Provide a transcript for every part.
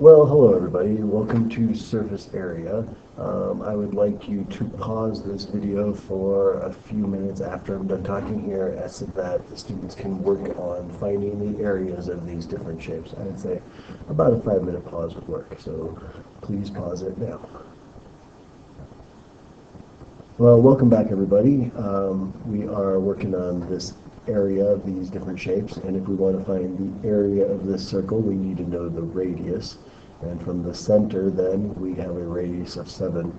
Well, hello everybody. Welcome to Surface Area. I would like you to pause this video for a few minutes after I'm done talking here so that the students can work on finding the areas of these different shapes. I'd say about a 5-minute pause would work, so please pause it now. Well, welcome back everybody. We are working on this area of these different shapes, and if we want to find the area of this circle, we need to know the radius. And from the center, then, we have a radius of 7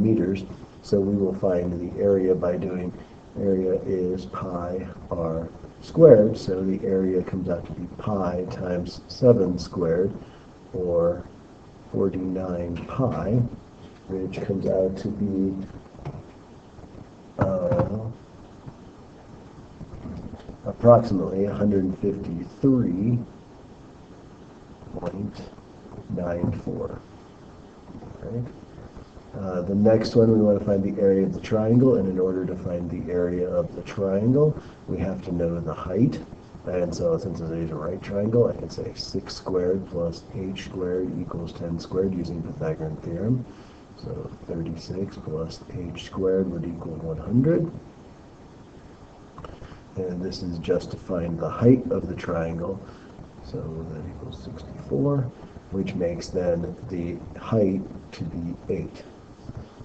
meters. So we will find the area by doing area is pi r squared. So the area comes out to be pi times 7 squared, or 49 pi, which comes out to be approximately 153.94. Right? The next one, we want to find the area of the triangle, and in order to find the area of the triangle, we have to know the height. And so since it is a right triangle, I can say 6 squared plus h squared equals 10 squared using Pythagorean theorem. So 36 plus h squared would equal 100. And this is just to find the height of the triangle. So that equals 64, which makes then the height to be 8.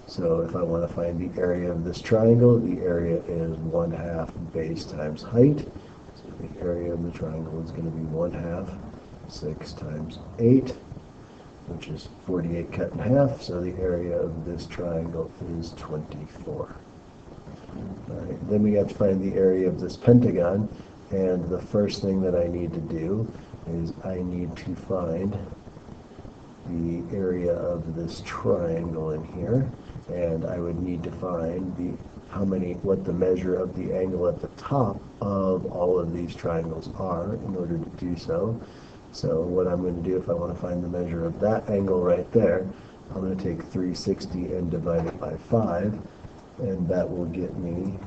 So if I want to find the area of this triangle, the area is 1/2 base times height. So the area of the triangle is going to be 1/2 6 times 8, which is 48 cut in half. So the area of this triangle is 24. All right, then we have to find the area of this pentagon, and the first thing that I need to do is I need to find the area of this triangle in here, and I would need to find what the measure of the angle at the top of all of these triangles are in order to do so. So what I'm going to do, if I want to find the measure of that angle right there, I'm going to take 360 and divide it by 5, and that will get me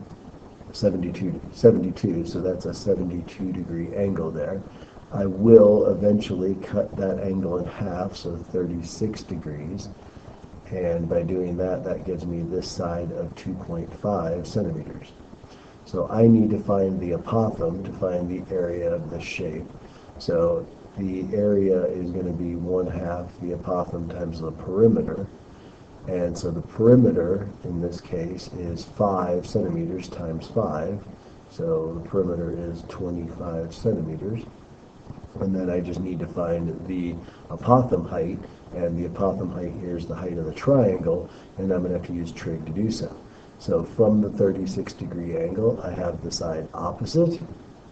72, so that's a 72-degree angle there. I will eventually cut that angle in half, so 36 degrees, and by doing that, that gives me this side of 2.5 centimeters. So I need to find the apothem to find the area of the shape. So the area is going to be 1/2 the apothem times the perimeter. And so the perimeter, in this case, is 5 centimeters times 5. So the perimeter is 25 centimeters. And then I just need to find the apothem height. And the apothem height here is the height of the triangle. And I'm going to have to use trig to do so. So from the 36-degree angle, I have the side opposite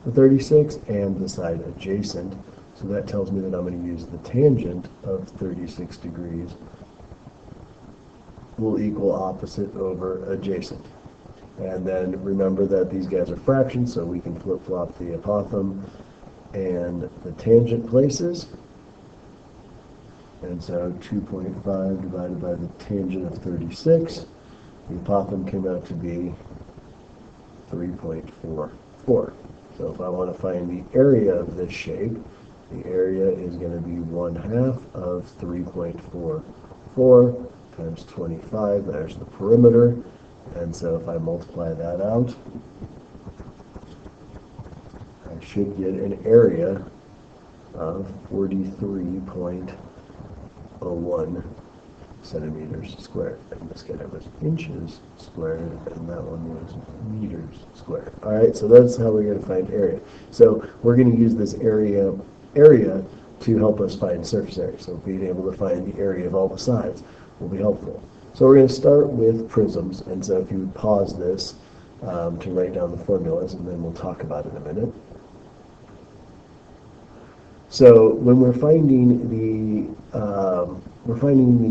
the 36 and the side adjacent. So that tells me that I'm going to use the tangent of 36 degrees will equal opposite over adjacent. And then remember that these guys are fractions, so we can flip-flop the apothem and the tangent places. And so 2.5 divided by the tangent of 36, the apothem came out to be 3.44. So if I want to find the area of this shape, the area is going to be 1/2 of 3.44 times 25, there's the perimeter, and so if I multiply that out, I should get an area of 43.01 centimeters squared. In this case it was inches squared, and that one was meters squared. All right, so that's how we're going to find area. So we're going to use this area to help us find surface area. So being able to find the area of all the sides will be helpful. So we're going to start with prisms, and so if you would pause this to write down the formulas, and then we'll talk about it in a minute. So when we're finding the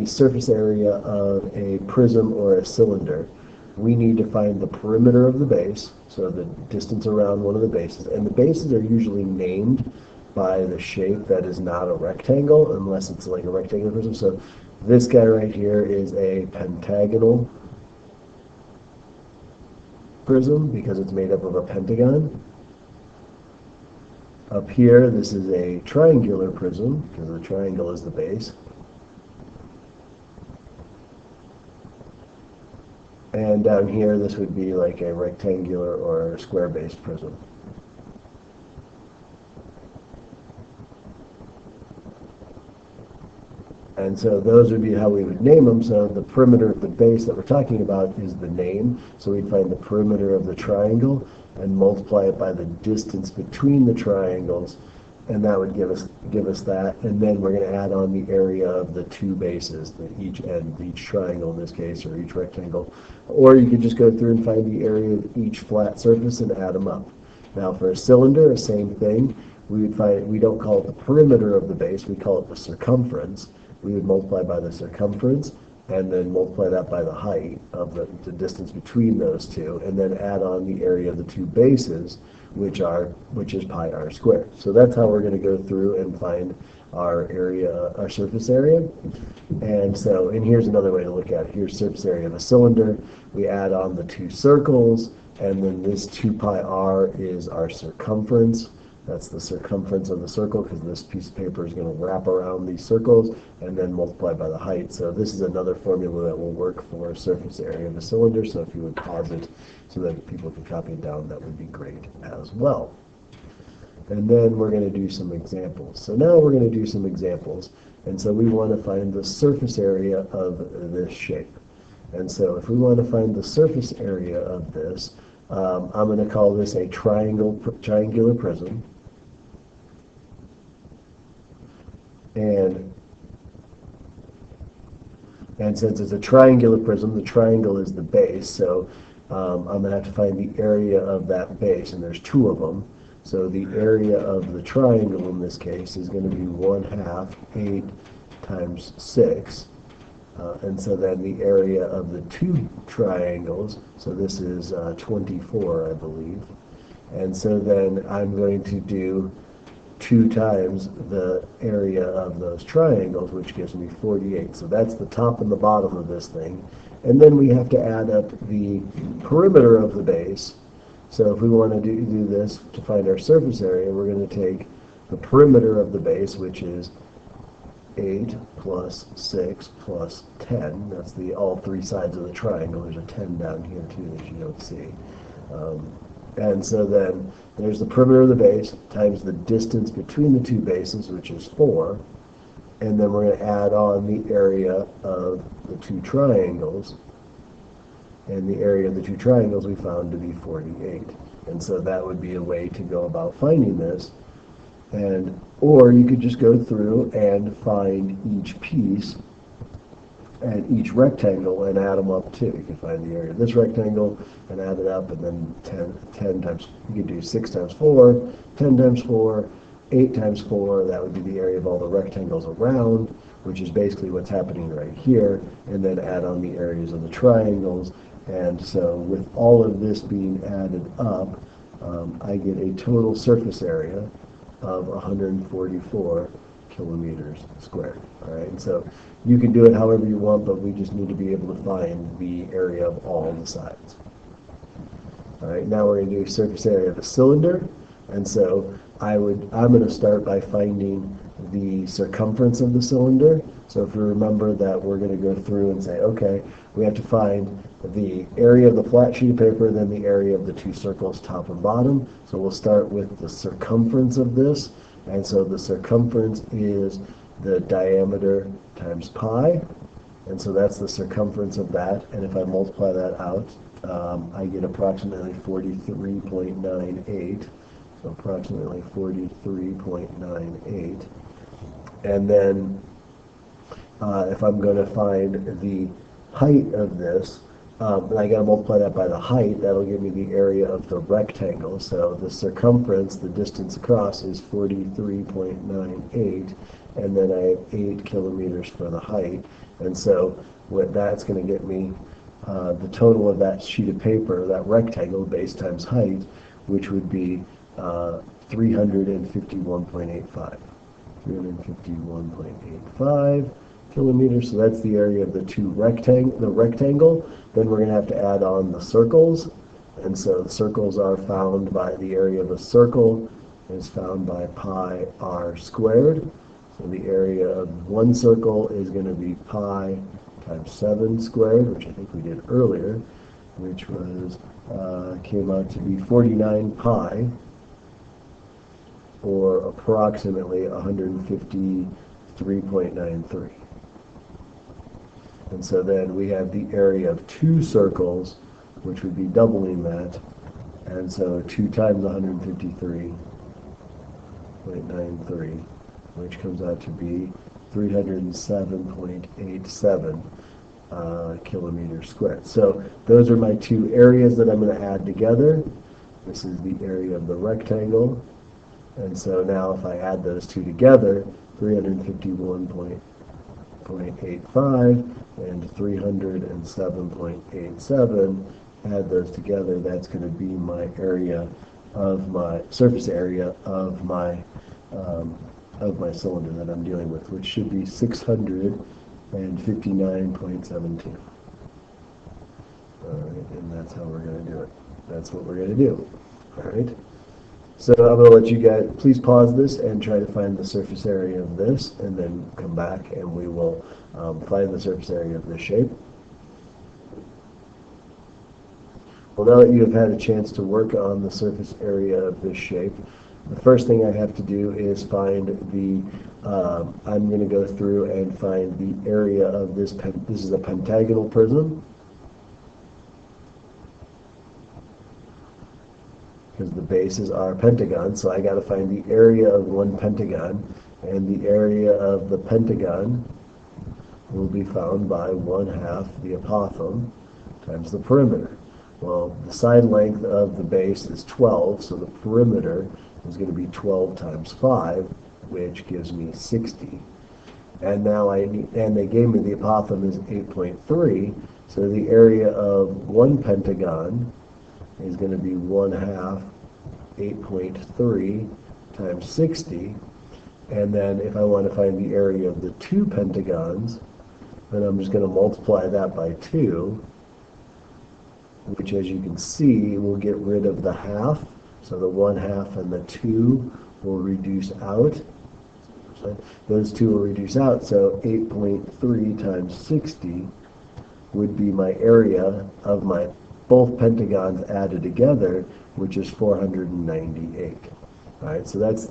surface area of a prism or a cylinder, we need to find the perimeter of the base, so the distance around one of the bases, and the bases are usually named by the shape that is not a rectangle, unless it's like a rectangular prism. So this guy right here is a pentagonal prism because it's made up of a pentagon. Up here, this is a triangular prism, because the triangle is the base. And down here, this would be like a rectangular or square-based prism. And so those would be how we would name them. So the perimeter of the base that we're talking about is the name. So we'd find the perimeter of the triangle and multiply it by the distance between the triangles, and that would give us that. And then we're going to add on the area of the two bases, each end, each triangle in this case, or each rectangle. Or you could just go through and find the area of each flat surface and add them up. Now for a cylinder, the same thing. We don't call it the perimeter of the base, we call it the circumference. We would multiply by the circumference and then multiply that by the height of the distance between those two, and then add on the area of the two bases, which is pi r squared. So that's how we're going to go through and find our area, our surface area. And here's another way to look at it. Here's surface area of a cylinder. We add on the two circles, and then this 2 pi r is our circumference. That's the circumference of the circle, because this piece of paper is going to wrap around these circles and then multiply by the height. So this is another formula that will work for surface area of a cylinder. So if you would pause it so that people can copy it down, that would be great as well. And then we're going to do some examples. So now we're going to do some examples. And so we want to find the surface area of this shape. And so if we want to find the surface area of this, I'm going to call this a triangular prism. And since it's a triangular prism, the triangle is the base, so I'm going to have to find the area of that base, and there's two of them. So the area of the triangle in this case is going to be 1/2 8 times 6. And so then the area of the two triangles, so this is 24, I believe. And so then I'm going to do 2 times the area of those triangles, which gives me 48. So that's the top and the bottom of this thing. And then we have to add up the perimeter of the base. So if we want to do this to find our surface area, we're going to take the perimeter of the base, which is 8 plus 6 plus 10. That's all three sides of the triangle. There's a 10 down here too that you don't see. And so then there's the perimeter of the base times the distance between the two bases, which is 4. And then we're going to add on the area of the two triangles. And the area of the two triangles we found to be 48. And so that would be a way to go about finding this. Or you could just go through and find each piece and each rectangle and add them up too. You can find the area of this rectangle and add it up, and then 10 times, you could do 6 times 4, 10 times 4, 8 times 4, that would be the area of all the rectangles around, which is basically what's happening right here, and then add on the areas of the triangles. And so with all of this being added up, I get a total surface area of 144 kilometers squared. All right, and so you can do it however you want, but we just need to be able to find the area of all the sides. All right, now we're going to do surface area of a cylinder, and so I'm going to start by finding the circumference of the cylinder. So if you remember that, we're going to go through and say, okay, we have to find the area of the flat sheet of paper, then the area of the two circles, top and bottom. So we'll start with the circumference of this. And so the circumference is the diameter times pi. And so that's the circumference of that. And if I multiply that out, I get approximately 43.98. So approximately 43.98. And then if I'm going to find the height of this, and I got to multiply that by the height, that'll give me the area of the rectangle. So the circumference, the distance across, is 43.98, and then I have 8 kilometers for the height. And so what that's going to get me, the total of that sheet of paper, that rectangle, base times height, which would be 351.85. 351.85 kilometers. So that's the area of the rectangle. Then we're going to have to add on the circles. And so the circles are found by the area of a circle is found by pi r squared. So the area of one circle is going to be pi times 7 squared, which I think we did earlier, which was came out to be 49 pi, or approximately 153.93. And so then we have the area of two circles, which would be doubling that. And so 2 times 153.93, which comes out to be 307.87 kilometers squared. So those are my two areas that I'm going to add together. This is the area of the rectangle. And so now if I add those two together, 351.85 and 307.87, add those together, that's going to be my area of my surface area of my cylinder that I'm dealing with, which should be 659.72. All right, and that's how we're going to do it. That's what we're going to do. All right. So I'm going to let you guys, please pause this and try to find the surface area of this, and then come back and we will find the surface area of this shape. Well, now that you have had a chance to work on the surface area of this shape, the first thing I have to do is find the, I'm going to go through and find the area of this, this is a pentagonal prism, because the bases are pentagons, so I got to find the area of one pentagon, and the area of the pentagon will be found by 1/2 the apothem times the perimeter. Well, the side length of the base is 12, so the perimeter is going to be 12 times 5, which gives me 60. And now and they gave me the apothem is 8.3, so the area of one pentagon is going to be 1/2 8.3 times 60. And then if I want to find the area of the two pentagons, then I'm just going to multiply that by 2, which, as you can see, will get rid of the half. So the 1/2 and the 2 will reduce out. Those two will reduce out, so 8.3 times 60 would be my area of my both pentagons added together, which is 498. All right, so that's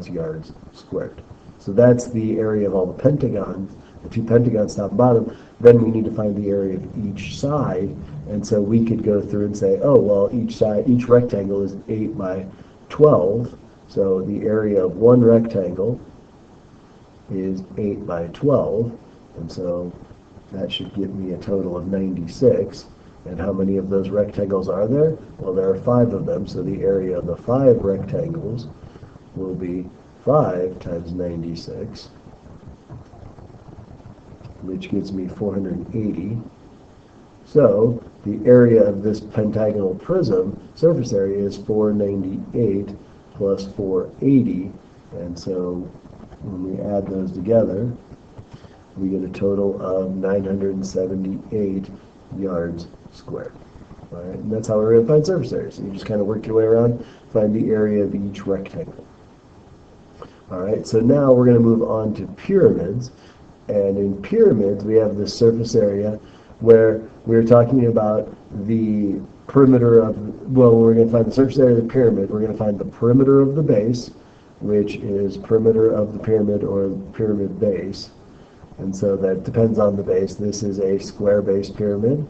yards squared. So that's the area of all the pentagons, the two pentagons top and bottom. Then we need to find the area of each side, and so we could go through and say, oh, well, each rectangle is 8 by 12, so the area of one rectangle is 8 by 12, and so that should give me a total of 96. And how many of those rectangles are there? Well, there are 5 of them, so the area of the 5 rectangles will be 5 times 96, which gives me 480. So the area of this pentagonal prism, surface area, is 498 plus 480, and so when we add those together, we get a total of 978 yards squared. All right, and that's how we're going to find surface area. So you just kind of work your way around, find the area of each rectangle. All right, so now we're going to move on to pyramids. And in pyramids, we have this surface area where we're talking about the perimeter of, well, we're going to find the surface area of the pyramid. We're going to find the perimeter of the base, which is perimeter of the pyramid or pyramid base. And so that depends on the base. This is a square base pyramid.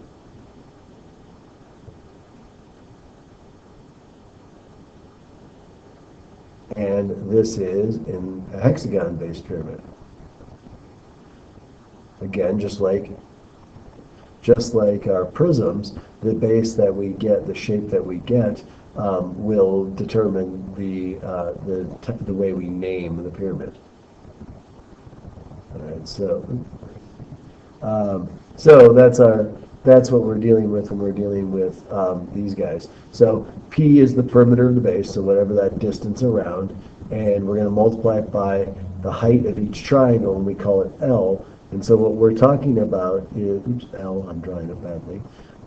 And this is in a hexagon-based pyramid. Again, just like our prisms, the base that we get, the shape that we get, will determine the way we name the pyramid. All right, so that's what we're dealing with when we're dealing with these guys. So P is the perimeter of the base, so whatever that distance around, and we're going to multiply it by the height of each triangle, and we call it L. And so what we're talking about is, oops, L, I'm drawing it badly.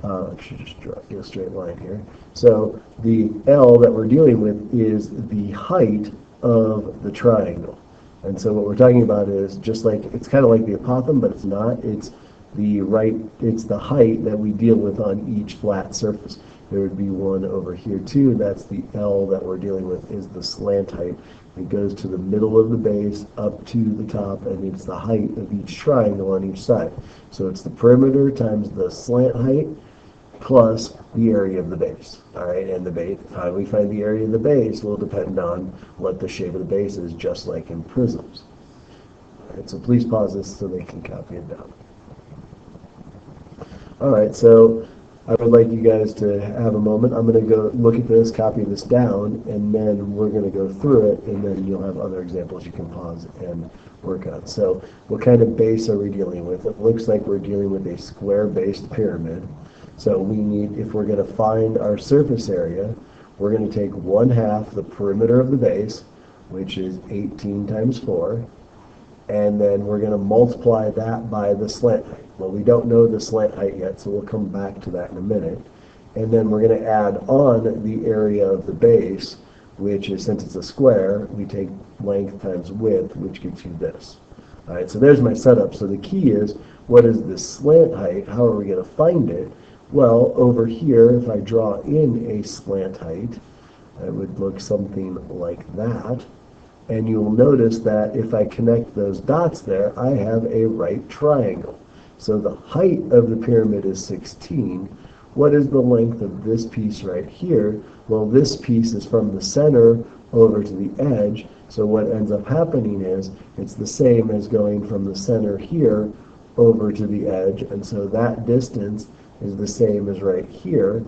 I should just get a straight line here. So the L that we're dealing with is the height of the triangle. And so what we're talking about is just like, it's kind of like the apothem, but it's not. It's the height that we deal with on each flat surface. There would be one over here too. That's the L that we're dealing with, is the slant height. It goes to the middle of the base up to the top, and it's the height of each triangle on each side. So it's the perimeter times the slant height plus the area of the base. All right, and the base, how we find the area of the base will depend on what the shape of the base is, just like in prisms. All right, so please pause this so they can copy it down. All right, so I would like you guys to have a moment. I'm going to go look at this, copy this down, and then we're going to go through it, and then you'll have other examples you can pause and work on. So what kind of base are we dealing with? It looks like we're dealing with a square-based pyramid. So we need, if we're going to find our surface area, we're going to take 1/2 the perimeter of the base, which is 18 times 4, and then we're going to multiply that by the slant height. Well, we don't know the slant height yet, so we'll come back to that in a minute. And then we're going to add on the area of the base, which is, since it's a square, we take length times width, which gives you this. All right, so there's my setup. So the key is, what is the slant height? How are we going to find it? Well, over here, if I draw in a slant height, it would look something like that. And you will notice that if I connect those dots there, I have a right triangle. So the height of the pyramid is 16. What is the length of this piece right here? Well, this piece is from the center over to the edge. So what ends up happening is it's the same as going from the center here over to the edge. And so that distance is the same as right here.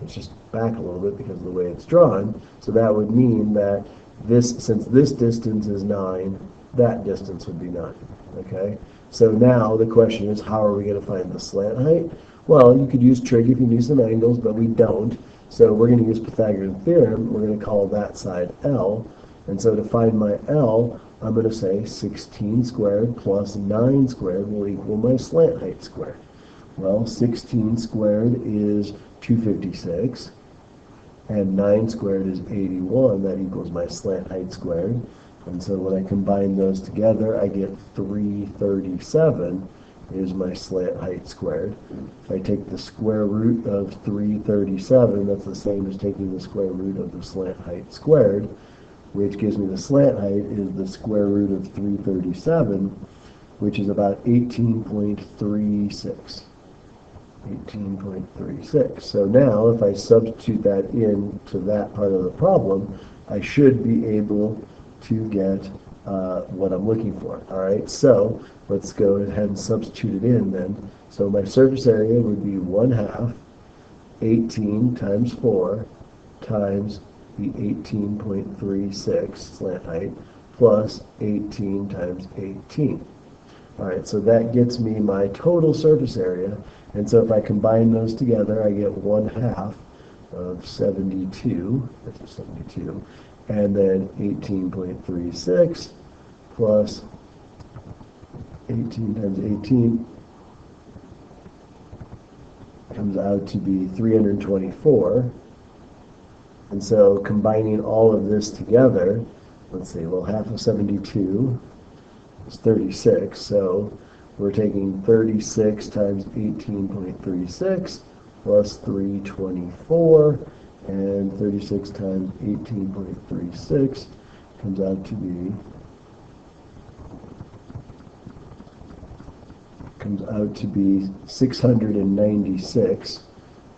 It's just back a little bit because of the way it's drawn. So that would mean that this, since this distance is 9, that distance would be 9. Okay? So now the question is, how are we going to find the slant height? Well, you could use trig if you knew some angles, but we don't. So we're going to use Pythagorean theorem. We're going to call that side L. And so to find my L, I'm going to say 16 squared plus 9 squared will equal my slant height squared. Well, 16 squared is 256, and 9 squared is 81. That equals my slant height squared. And so when I combine those together, I get 337 is my slant height squared. If I take the square root of 337, that's the same as taking the square root of the slant height squared, which gives me the slant height is the square root of 337, which is about 18.36. 18.36. So now if I substitute that into that part of the problem, I should be able to get what I'm looking for. All right, so let's go ahead and substitute it in then. So my surface area would be 1/2 18 times 4 times the 18.36 slant height plus 18 times 18. All right, so that gets me my total surface area. And so if I combine those together, I get 1/2 of 72, that's 72, and then 18.36 plus 18 times 18 comes out to be 324. And so combining all of this together, let's see, well, half of 72 is 36, so we're taking 36 times 18.36 plus 324, and 36 times 18.36 comes out to be 696.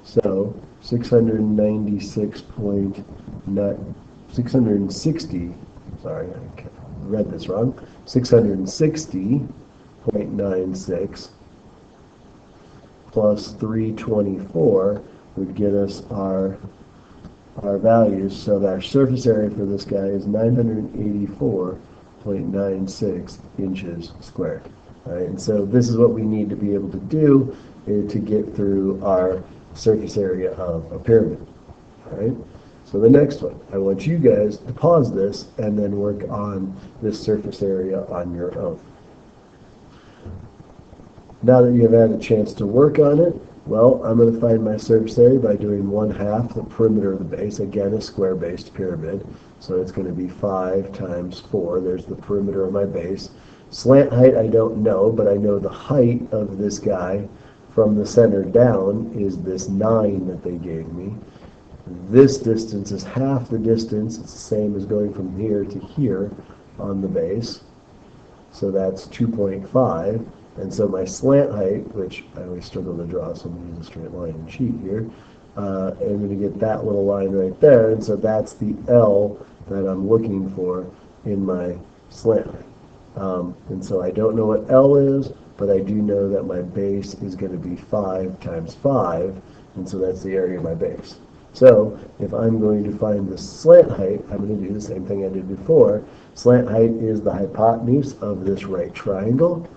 So 660, sorry, I read this wrong, 660.96 plus 324 would get us our values. So that our surface area for this guy is 984.96 inches squared. All right, and so this is what we need to be able to do to get through our surface area of a pyramid. All right. So the next one, I want you guys to pause this and then work on this surface area on your own. Now that you've had a chance to work on it, Well, I'm going to find my surface area by doing 1/2 the perimeter of the base, again a square-based pyramid. So it's going to be 5 times 4. There's the perimeter of my base. Slant height I don't know, but I know the height of this guy from the center down is this 9 that they gave me. This distance is half the distance. It's the same as going from here to here on the base. So that's 2.5. And so my slant height, which I always struggle to draw, so I'm going to use a straight line and sheet here. I'm going to get that little line right there. And so that's the L that I'm looking for in my slant height. And so I don't know what L is, but I do know that my base is going to be 5 times 5. And so that's the area of my base. So if I'm going to find the slant height, I'm going to do the same thing I did before. Slant height is the hypotenuse of this right triangle.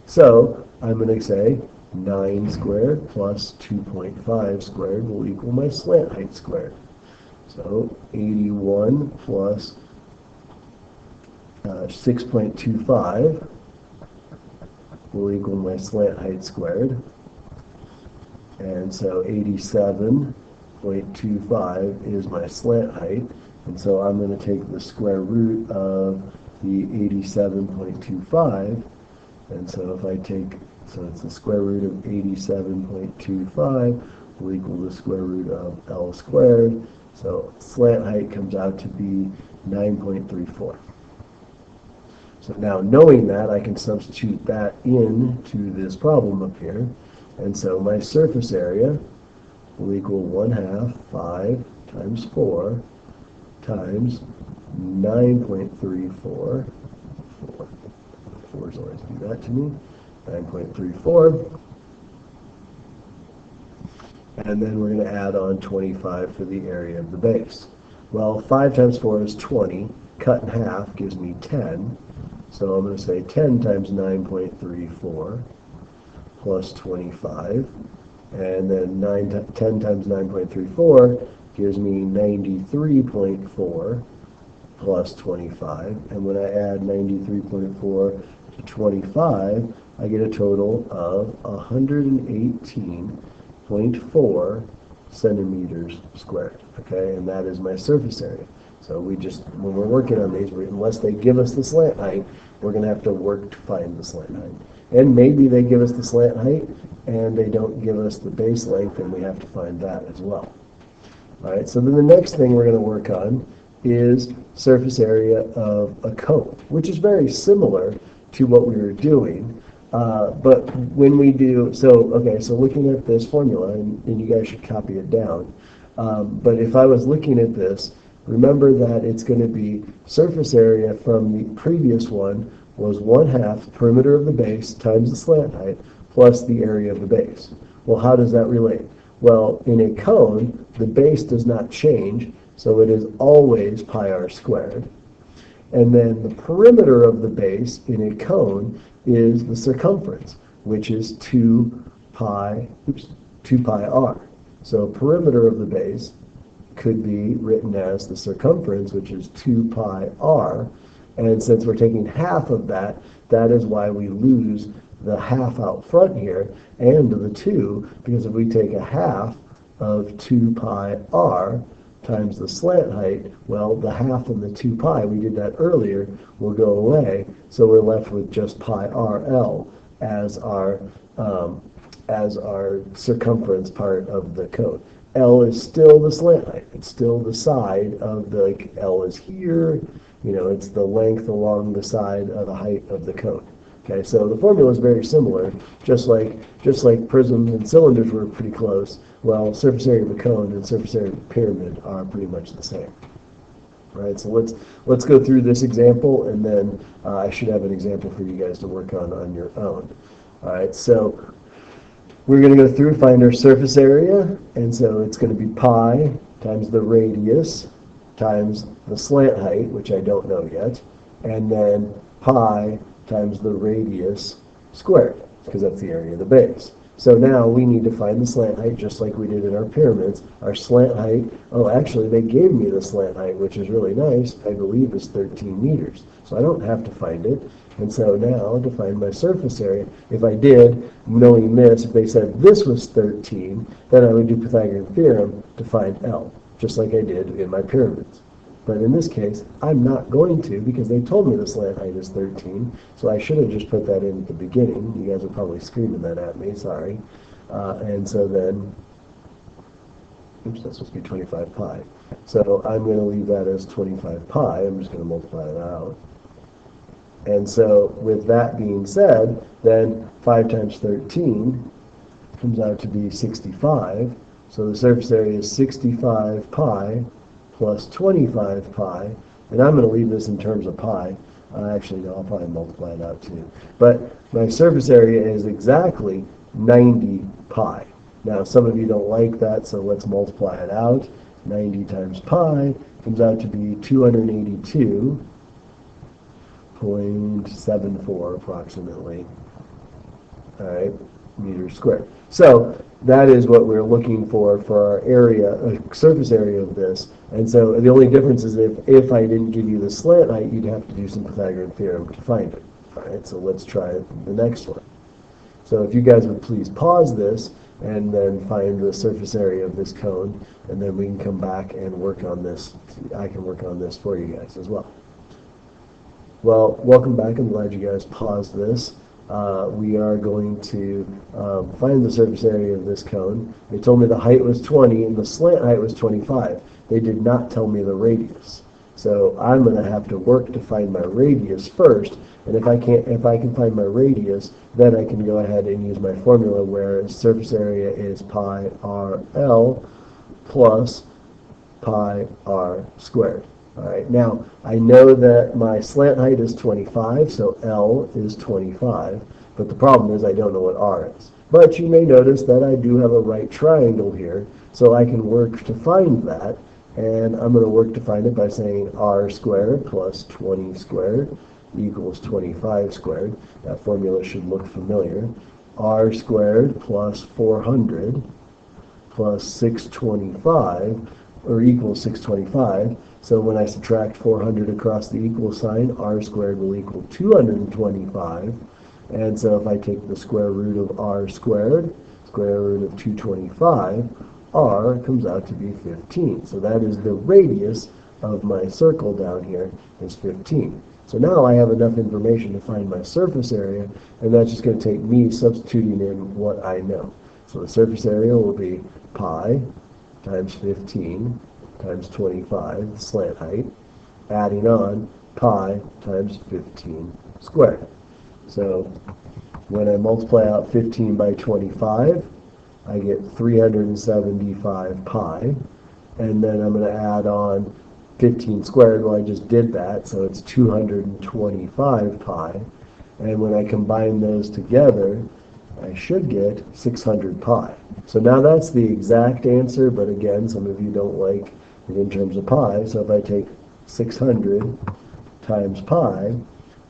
So I'm going to say 9 squared plus 2.5 squared will equal my slant height squared. So 81 plus 6.25 will equal my slant height squared. And so 87.25 is my slant height. And so I'm going to take the square root of the 87.25. And so if I take, so it's the square root of 87.25 will equal the square root of L squared. So slant height comes out to be 9.34. So now knowing that, I can substitute that into this problem up here. And so my surface area will equal 1/2 5 times 4 times 9.34. 4's always do that to me. 9.34. And then we're going to add on 25 for the area of the base. Well, 5 times 4 is 20. Cut in half gives me 10. So I'm going to say 10 times 9.34 plus 25. And then 10 times 9.34 gives me 93.4 plus 25. And when I add 93.4 to 25, I get a total of 118.4 centimeters squared. Okay, and that is my surface area. So we just, when we're working on these, unless they give us the slant height, we're going to have to work to find the slant height. And maybe they give us the slant height and they don't give us the base length, and we have to find that as well. All right, so then the next thing we're going to work on is surface area of a cone, which is very similar to what we were doing. But when we do, so looking at this formula, and you guys should copy it down, but if I was looking at this, remember that it's going to be surface area from the previous one was 1/2 perimeter of the base times the slant height plus the area of the base. Well, how does that relate? Well, in a cone, the base does not change, so it is always pi r squared. And then the perimeter of the base in a cone is the circumference, which is 2 pi r. So perimeter of the base could be written as the circumference, which is 2 pi r. And since we're taking half of that, that is why we lose the half out front here and the 2, because if we take a half of 2 pi r times the slant height, well, the half and the 2 pi, we did that earlier, will go away. So we're left with just pi rl as our circumference part of the cone. L is still the slant height. It's still the side of the, like, L is here, it's the length along the side of the height of the cone. Okay, so the formula is very similar, just like prisms and cylinders were pretty close. Well, surface area of a cone and surface area of a pyramid are pretty much the same. All right, so let's go through this example, and then I should have an example for you guys to work on your own. All right, so we're going to go through, find our surface area, and so it's going to be pi times the radius times the slant height, which I don't know yet, and then pi times the radius squared, because that's the area of the base. So now we need to find the slant height just like we did in our pyramids. Our slant height, oh actually they gave me the slant height, which is really nice, I believe is 13 meters. So I don't have to find it. And so now to find my surface area, if I did, knowing this, if they said this was 13, then I would do Pythagorean theorem to find L, just like I did in my pyramids. But in this case, I'm not going to because they told me the slant height is 13, so I should have just put that in at the beginning. You guys are probably screaming that at me, sorry. And so then, oops, that's supposed to be 25 pi. So I'm going to leave that as 25 pi. I'm just going to multiply it out. And so with that being said, then 5 times 13 comes out to be 65. So the surface area is 65 pi plus 25 pi, and I'm going to leave this in terms of pi. Actually, no, I'll probably multiply it out too. But my surface area is exactly 90 pi. Now, some of you don't like that, so let's multiply it out. 90 times pi comes out to be 282.74 approximately. All right, meters squared. So that is what we're looking for our area, surface area of this. And so the only difference is if I didn't give you the slant height, you'd have to do some Pythagorean theorem to find it. All right, so let's try the next one. So if you guys would please pause this and then find the surface area of this cone, and then we can come back and work on this. I can work on this for you guys as well. Well, welcome back. I'm glad you guys paused this. We are going to find the surface area of this cone. They told me the height was 20 and the slant height was 25. They did not tell me the radius. So I'm going to have to work to find my radius first. And if I can find my radius, then I can go ahead and use my formula where surface area is pi RL plus pi r squared. All right, now I know that my slant height is 25, so L is 25, but the problem is I don't know what R is. But you may notice that I do have a right triangle here, so I can work to find that, and I'm going to work to find it by saying R squared plus 20 squared equals 25 squared. That formula should look familiar. R squared plus 400 plus 625, or equals 625. So when I subtract 400 across the equal sign, r squared will equal 225. And so if I take the square root of r squared, square root of 225, r comes out to be 15. So that is the radius of my circle down here is 15. So now I have enough information to find my surface area, and that's just going to take me substituting in what I know. So the surface area will be pi times 15 times 25, the slant height, adding on pi times 15 squared. So when I multiply out 15 by 25, I get 375 pi, and then I'm going to add on 15 squared. Well, I just did that, so it's 225 pi, and when I combine those together, I should get 600 pi. So now that's the exact answer, but again, some of you don't like it in terms of pi. So if I take 600 times pi,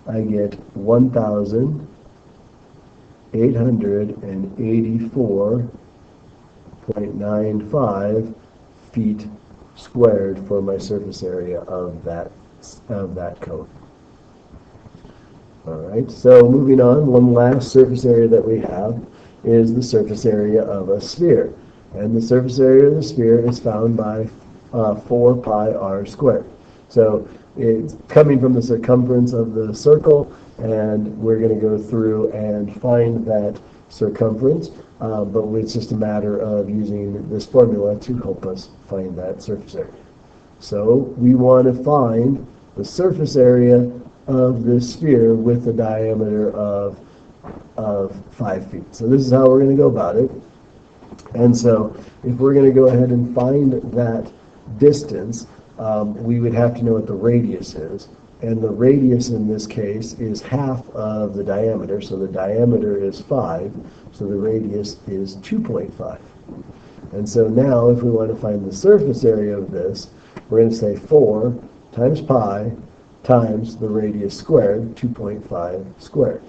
I get 1,884.95 feet squared for my surface area of that cone. All right, so moving on, one last surface area that we have is the surface area of a sphere. And the surface area of the sphere is found by 4 pi r squared. So it's coming from the circumference of the circle, and we're going to go through and find that circumference, but it's just a matter of using this formula to help us find that surface area. So we want to find the surface area of this sphere with a diameter of 5 feet. So this is how we're going to go about it. And so if we're going to go ahead and find that distance, we would have to know what the radius is. And the radius in this case is half of the diameter. So the diameter is 5. So the radius is 2.5. And so now if we want to find the surface area of this, we're going to say 4 times pi times the radius squared, 2.5 squared.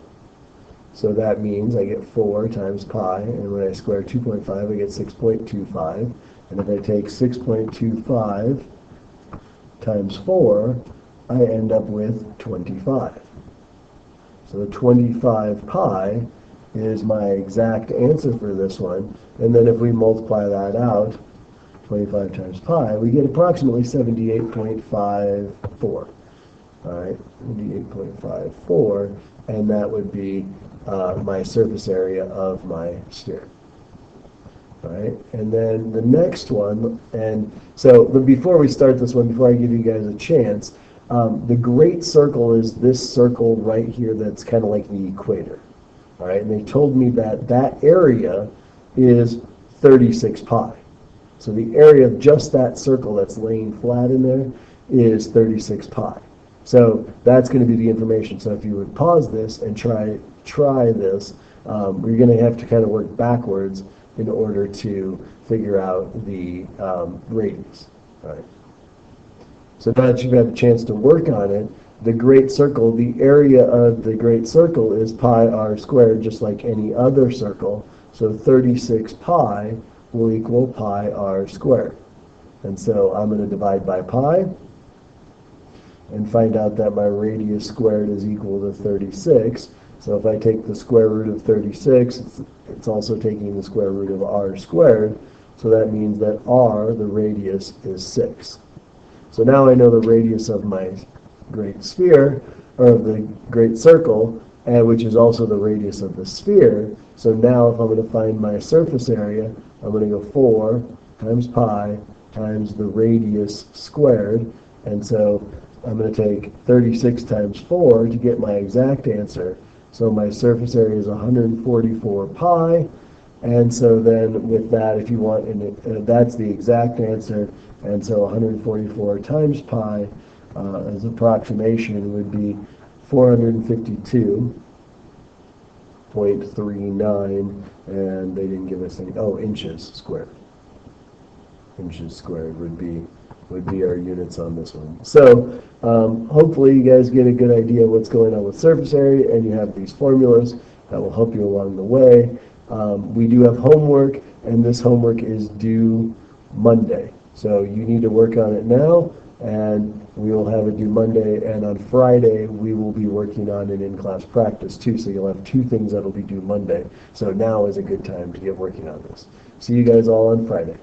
So that means I get 4 times pi, and when I square 2.5, I get 6.25. And if I take 6.25 times 4, I end up with 25. So 25 pi is my exact answer for this one. And then if we multiply that out, 25 times pi, we get approximately 78.54. All right, 78.54, and that would be my surface area of my sphere. All right, and then the next one, and so but before we start this one, before I give you guys a chance, the great circle is this circle right here that's kind of like the equator. All right, and they told me that that area is 36 pi. So the area of just that circle that's laying flat in there is 36 pi. So that's going to be the information. So if you would pause this and try this, we're going to have to kind of work backwards in order to figure out the radius. All right. So now that you've had a chance to work on it, the great circle, the area of the great circle is pi r squared, just like any other circle. So 36 pi will equal pi r squared. And so I'm going to divide by pi and find out that my radius squared is equal to 36. So if I take the square root of 36, it's also taking the square root of r squared. So that means that r, the radius, is 6. So now I know the radius of my great sphere, or of the great circle, and which is also the radius of the sphere. So now if I'm going to find my surface area, I'm going to go 4 times pi times the radius squared. And so I'm going to take 36 times 4 to get my exact answer. So my surface area is 144 pi. And so then with that, if you want, that's the exact answer. And so 144 times pi as approximation would be 452.39, and they didn't give us any, inches squared. Inches squared would be our units on this one. So hopefully you guys get a good idea of what's going on with surface area, and you have these formulas that will help you along the way. We do have homework, and this homework is due Monday. So you need to work on it now, and we will have it due Monday, and on Friday we will be working on an in-class practice too, so you'll have 2 things that will be due Monday. So now is a good time to get working on this. See you guys all on Friday.